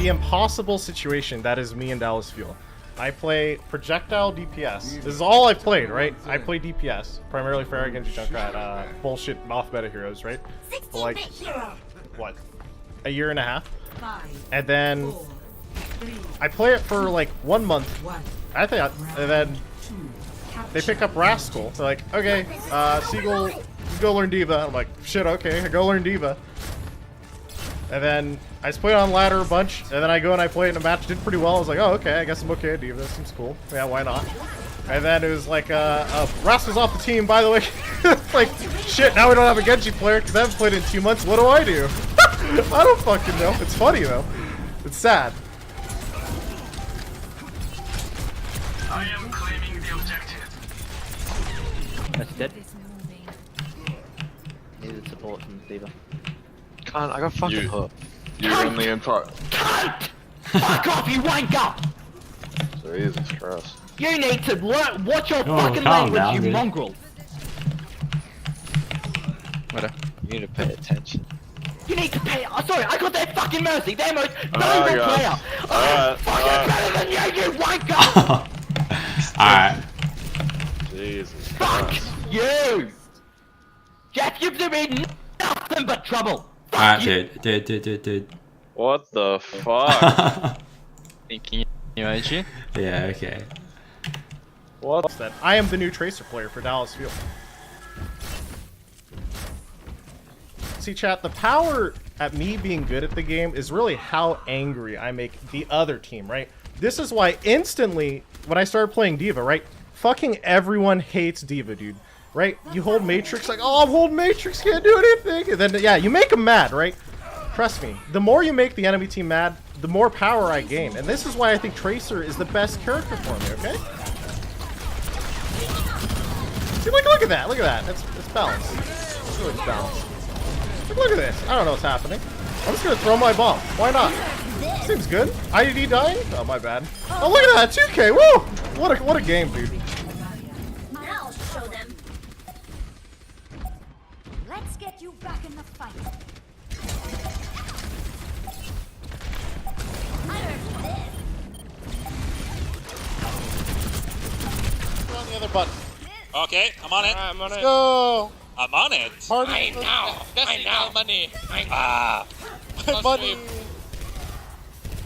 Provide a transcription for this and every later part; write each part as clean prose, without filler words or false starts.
the impossible situation that is me and Dallas Fuel. I play projectile DPS. This is all I've played, right? I play DPS, primarily for Genji Junkrat, bullshit off meta heroes, right? For like, what, a year and a half? And then I play it for like 1 month, I think, and then they pick up Rascal. They're like, okay, Seagull, you go learn Diva. I'm like, shit, okay, I go learn Diva. And then I just played on ladder a bunch, and then I go and I play in a match, did pretty well. I was like, oh, okay, I guess I'm okay at Diva. That seems cool. Yeah, why not? And then it was like, Rascal's off the team, by the way. Like, shit, now we don't have a Genji player because I haven't played in 2 months. What do I do? I don't fucking know. It's funny, though. It's sad. I am claiming the objective. That's dead. Needed support from Diva. Can't, I got fucking hurt. You win the entire. Cunt! Fuck off, you wanker! Jesus Christ. You need to learn, watch your fucking calm language, down, you dude. mongrel. Whatever. You need to pay attention. You need to pay. Oh, sorry, I got that fucking mercy. They're most God. valuable player. I'm fucking better than you, you wanker! Alright. Jesus Fuck Christ. you! Jeff, you've been nothing but trouble. Alright, dude. What the fuck? Can you imagine? Yeah, okay. What? That I am the new Tracer player for Dallas Fuel. See, chat, the power at me being good at the game is really how angry I make the other team, right? This is why instantly, when I started playing Diva, right? Fucking everyone hates Diva, dude. Right? You hold Matrix, like, oh, I'm holding Matrix, can't do anything. And then, yeah, you make them mad, right? Trust me. The more you make the enemy team mad, the more power I gain. And this is why I think Tracer is the best character for me, okay? See, look at that. Look at that. It's balanced. It's really balanced. Look at this. I don't know what's happening. I'm just going to throw my bomb. Why not? Seems good. IDD dying? Oh, my bad. Oh, look at that. 2K. Woo! What a game, dude. I'll show them. Let's get you back in the fight. On the other button. Okay, I'm on it. I'm on it. Go! I'm on it. Party. I know. Money. Money.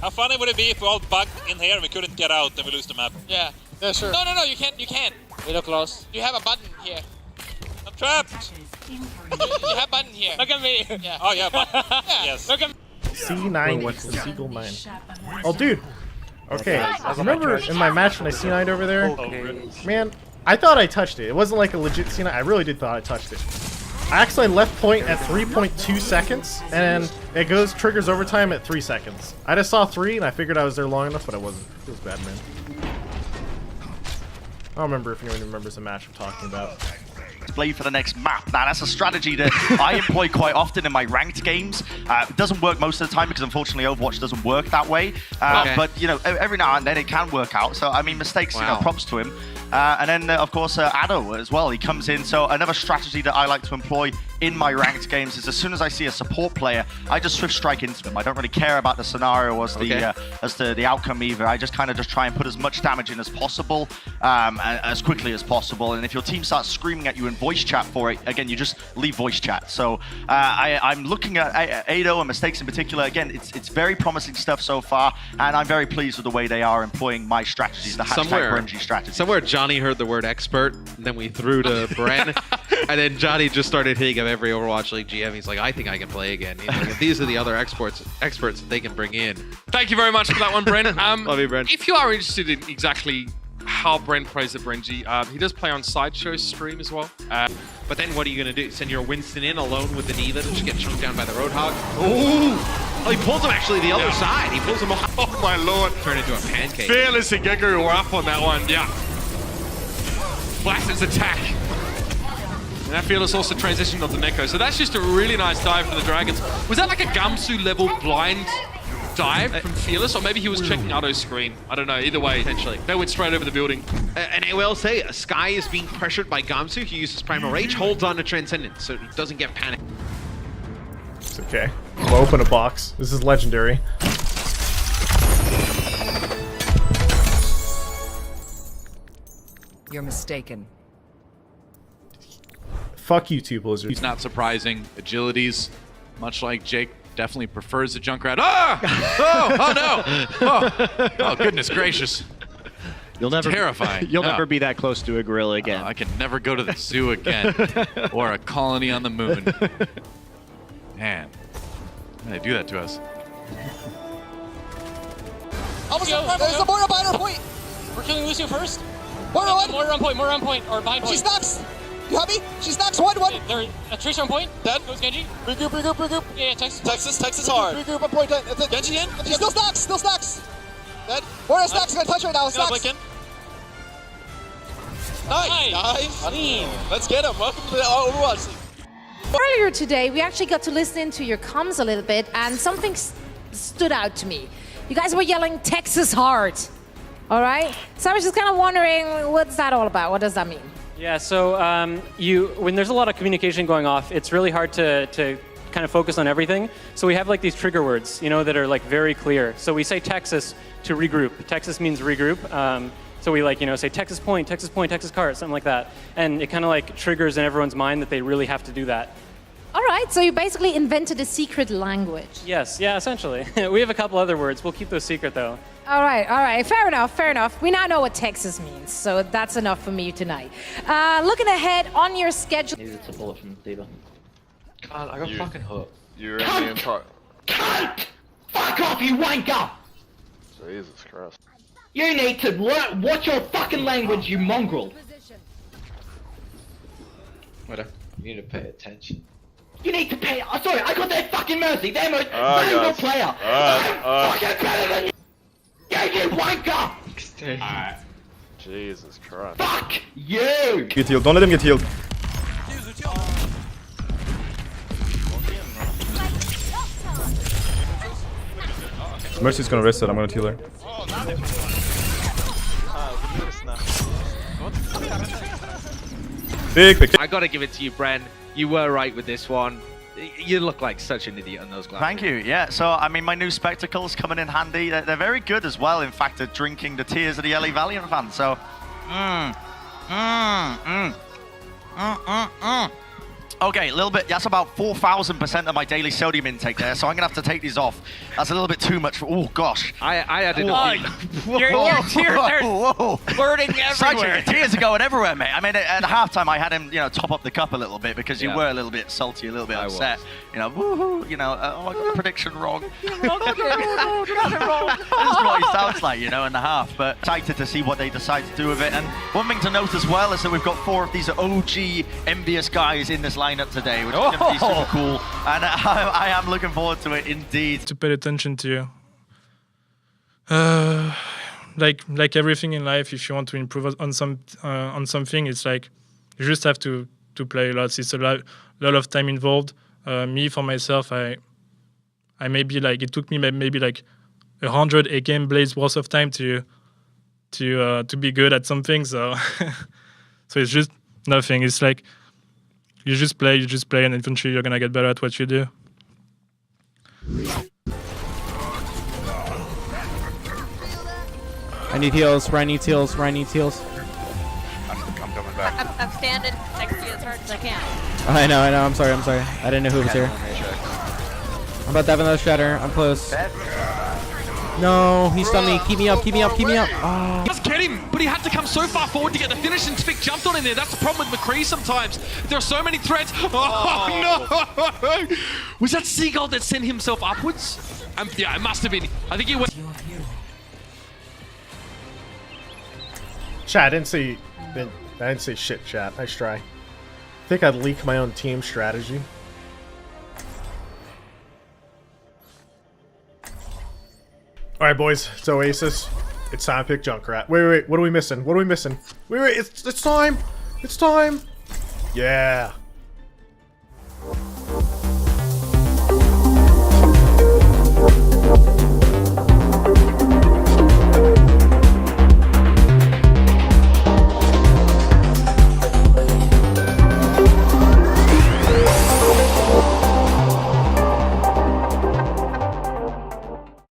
How funny would it be if we all bugged in here and we couldn't get out and we lose the map? Yeah. Yeah, sure. No, you can't. We look close. You have a button here. I'm trapped. You have a button here. Look at me. Yeah. Oh yeah, but Yeah. yes. Look at me. C9 the Seagull 9. Oh, dude. Okay. Remember in my match when I C9'd over there? Man, I thought I touched it. It wasn't like a legit C9. I really did thought I touched it. I actually left point at 3.2 seconds, and it triggers overtime at 3 seconds. I just saw 3, and I figured I was there long enough, but I wasn't. It was bad, man. I don't remember if anyone remembers the match I'm talking about. Play for the next map. Now that's a strategy that I employ quite often in my ranked games. It doesn't work most of the time because unfortunately Overwatch doesn't work that way. But you know, every now and then it can work out. So I mean, mistakes, you know, props to him. And then of course Addo as well. He comes in. So another strategy that I like to employ in my ranked games is as soon as I see a support player, I just swift strike into them. I don't really care about the scenario as the outcome either. I just kind of just try and put as much damage in as possible, as quickly as possible. And if your team starts screaming at you in voice chat for it, again, you just leave voice chat. So I'm looking at Ado and mistakes in particular. Again, it's very promising stuff so far, and I'm very pleased with the way they are employing my strategies, the hashtag BREN strategy. Somewhere Johnny heard the word expert, and then we threw to BREN, and then Johnny just started hitting up every Overwatch League GM. He's like, I think I can play again. He's like, if these are the other experts that they can bring in. Thank you very much for that one, BREN. Love you, BREN. If you are interested in exactly how BREN plays at BRENG, he does play on Sideshow's stream as well. But then what are you going to do? Send your Winston in alone with the Diva to just get chunked down by the Roadhog? Oh, he pulls him actually the other side. He pulls him off. Oh my lord. Turn into a pancake. Fearless and Geguri were up on that one. Yeah. Blasted attack. And that Fearless also transitioned onto Neko. So that's just a really nice dive for the Dragons. Was that like a Gamsu level blind dive from Fearless? Or maybe he was checking Addo's screen. I don't know. Either way, potentially. They went straight over the building. And I will say, Sky is being pressured by Gamsu. He uses Primal Rage, holds on to Transcendence, so he doesn't get panicked. It's okay. We'll open a box. This is legendary. You're mistaken. Fuck you, two blizzards. He's not surprising. Agilities, much like Jake, definitely prefers the Junkrat. Ah! Oh no! Oh goodness gracious! You'll never terrifying. You'll never be that close to a gorilla again. I can never go to the zoo again, or a colony on the moon. Man, why did they do that to us? Almost there's the Moira behind our point. We're killing Lucio first. Moira on point, or behind point. She's knocks. You have me? She's knocks. One. There, a Tracer on point. Dead. Goes Genji. Regroup. Yeah, Texas hard. Regroup on point. That's it. Genji in. She still stocks. Dead. Moira stocks. Gonna touch right now. Stocks. Nice. Clean. Let's get him. Welcome to the Overwatch League. Earlier today, we actually got to listen to your comms a little bit, and something stood out to me. You guys were yelling Texas hard. All right? So I was just kind of wondering, what's that all about? What does that mean? Yeah, so when there's a lot of communication going off, it's really hard to kind of focus on everything. So we have like these trigger words, you know, that are like very clear. So we say Texas to regroup. Texas means regroup. So we like, you know, say Texas point, Texas cart, something like that. And it kind of like triggers in everyone's mind that they really have to do that. All right, so you basically invented a secret language. Yes, yeah, essentially. We have a couple other words. We'll keep those secret though. All right. Fair enough. We now know what Texas means, so that's enough for me tonight. Looking ahead on your schedule. Needed a bullet from Diya. God, I got fucking hooked. You're in the empire. Cunt! Fuck off, you wanker! Jesus Christ. You need to watch your fucking language, you mongrel. Whatever. You need to pay attention. You need to pay. Oh, sorry, I got that fucking Mercy. They're most valuable player. Fucking better than you. Yeah, you wanker! Jesus Christ. Fuck you! Get healed. Don't let him get healed. Mercy's gonna rest it. I'm gonna heal her. Big picture. I gotta give it to you, BREN. You were right with this one. You look like such an idiot on those glasses. Thank you. Yeah, so, I mean, my new spectacles coming in handy. They're very good as well, in fact, at drinking the tears of the LA Valiant fans. So, Okay, a little bit. That's about 4,000% of my daily sodium intake there, so I'm gonna have to take these off. That's a little bit too much. Oh gosh. I had it. Your tears are flirting everywhere. Tears are going everywhere, mate. I mean, at halftime, I had him, you know, top up the cup a little bit because you were a little bit salty, a little bit upset. You know, woohoo. You know, oh, I got the prediction wrong. That's what he sounds like, you know, in the half. But excited to see what they decide to do with it. And one thing to note as well is that we've got 4 of these OG envious guys in this lineup today, which is going to be super cool, and I am looking forward to it indeed. To pay attention to, like everything in life, if you want to improve on something, it's like you just have to play a lot. It's a lot of time involved. Me, for myself, I maybe like it took me maybe like 100 game blades worth of time to be good at something. So so it's just nothing. It's like you just play, and eventually you're gonna get better at what you do. I need heals. Ryan needs heals. I'm coming back. I'm standing next to you as hard as I can. I know. I'm sorry. I didn't know who was here. I'm about to have another shatter. I'm close. No, he stunned me. Keep me up. Oh. Let's get him, but he had to come so far forward to get the finish, and Spic jumped on in there. That's the problem with McCree sometimes. There are so many threats. Oh no! Was that Seagull that sent himself upwards? Yeah, it must have been. I think he went. Chat, I didn't say shit, chat. Nice try. I think I'd leak my own team strategy. Alright, boys, it's Oasis. It's time to pick Junkrat. Wait, what are we missing? Wait, it's time! Yeah!